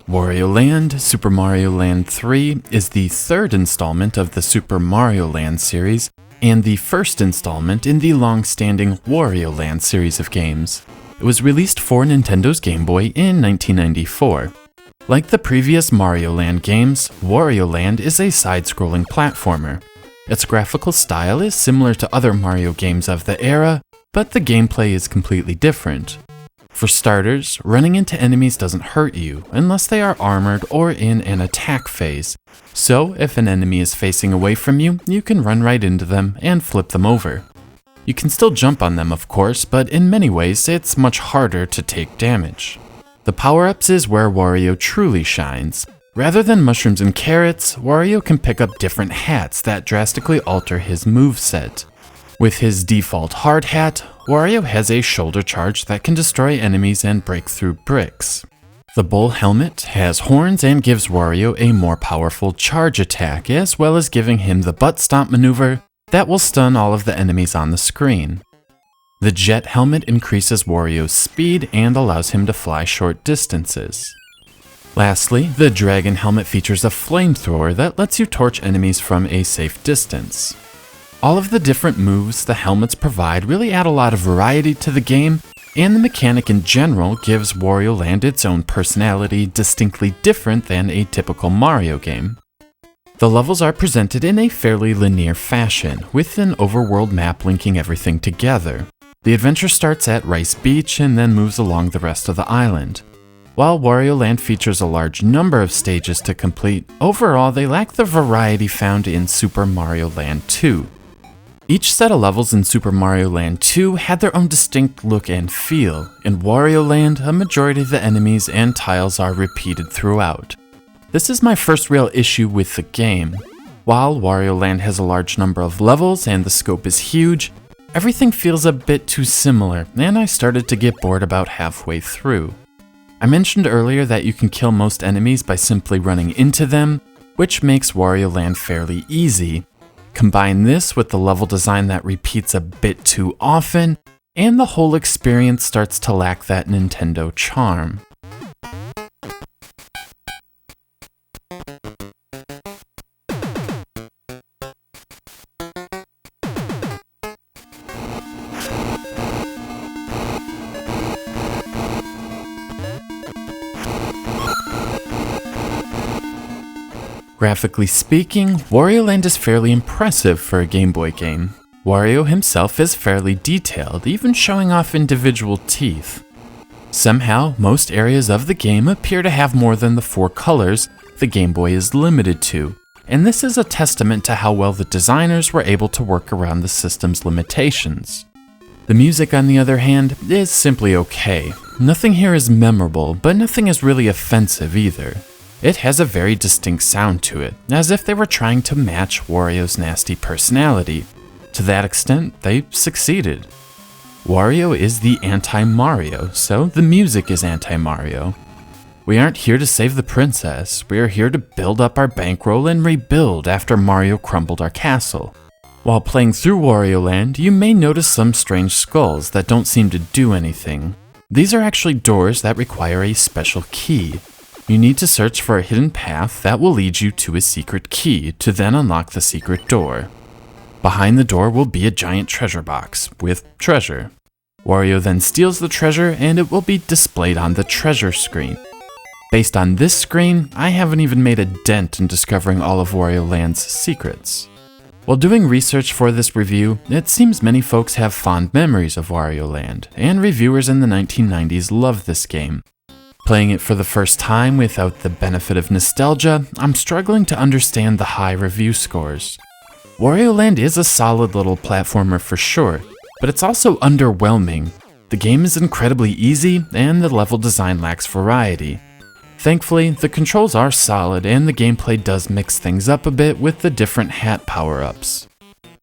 Wario Land, Super Mario Land 3, is the third installment of the Super Mario Land series, and the first installment in the long-standing Wario Land series of games. It was released for Nintendo's Game Boy in 1994. Like the previous Mario Land games, Wario Land is a side-scrolling platformer. Its graphical style is similar to other Mario games of the era, but the gameplay is completely different. For starters, running into enemies doesn't hurt you unless they are armored or in an attack phase. So if an enemy is facing away from you, you can run right into them and flip them over. You can still jump on them, of course, but in many ways it's much harder to take damage. The power-ups is where Wario truly shines. Rather than mushrooms and carrots, Wario can pick up different hats that drastically alter his moveset. With his default hard hat, Wario has a shoulder charge that can destroy enemies and break through bricks. The bull helmet has horns and gives Wario a more powerful charge attack, as well as giving him the butt stomp maneuver that will stun all of the enemies on the screen. The jet helmet increases Wario's speed and allows him to fly short distances. Lastly, the dragon helmet features a flamethrower that lets you torch enemies from a safe distance. All of the different moves the helmets provide really add a lot of variety to the game, and the mechanic in general gives Wario Land its own personality, distinctly different than a typical Mario game. The levels are presented in a fairly linear fashion, with an overworld map linking everything together. The adventure starts at Rice Beach and then moves along the rest of the island. While Wario Land features a large number of stages to complete, overall they lack the variety found in Super Mario Land 2. Each set of levels in Super Mario Land 2 had their own distinct look and feel. In Wario Land, a majority of the enemies and tiles are repeated throughout. This is my first real issue with the game. While Wario Land has a large number of levels and the scope is huge, everything feels a bit too similar, and I started to get bored about halfway through. I mentioned earlier that you can kill most enemies by simply running into them, which makes Wario Land fairly easy. Combine this with the level design that repeats a bit too often, and the whole experience starts to lack that Nintendo charm. Graphically speaking, Wario Land is fairly impressive for a Game Boy game. Wario himself is fairly detailed, even showing off individual teeth. Somehow, most areas of the game appear to have more than the 4 colors the Game Boy is limited to, and this is a testament to how well the designers were able to work around the system's limitations. The music, on the other hand, is simply okay. Nothing here is memorable, but nothing is really offensive either. It has a very distinct sound to it, as if they were trying to match Wario's nasty personality. To that extent, they succeeded. Wario is the anti-Mario, so the music is anti-Mario. We aren't here to save the princess, we are here to build up our bankroll and rebuild after Mario crumbled our castle. While playing through Wario Land, you may notice some strange skulls that don't seem to do anything. These are actually doors that require a special key. You need to search for a hidden path that will lead you to a secret key to then unlock the secret door. Behind the door will be a giant treasure box with treasure. Wario then steals the treasure and it will be displayed on the treasure screen. Based on this screen, I haven't even made a dent in discovering all of Wario Land's secrets. While doing research for this review, it seems many folks have fond memories of Wario Land, and reviewers in the 1990s loved this game. Playing it for the first time without the benefit of nostalgia, I'm struggling to understand the high review scores. Wario Land is a solid little platformer for sure, but it's also underwhelming. The game is incredibly easy, and the level design lacks variety. Thankfully, the controls are solid, and the gameplay does mix things up a bit with the different hat power-ups.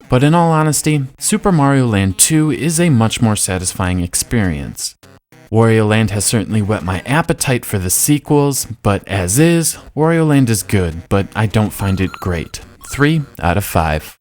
But in all honesty, Super Mario Land 2 is a much more satisfying experience. Wario Land has certainly whet my appetite for the sequels, but as is, Wario Land is good, but I don't find it great. 3 out of 5.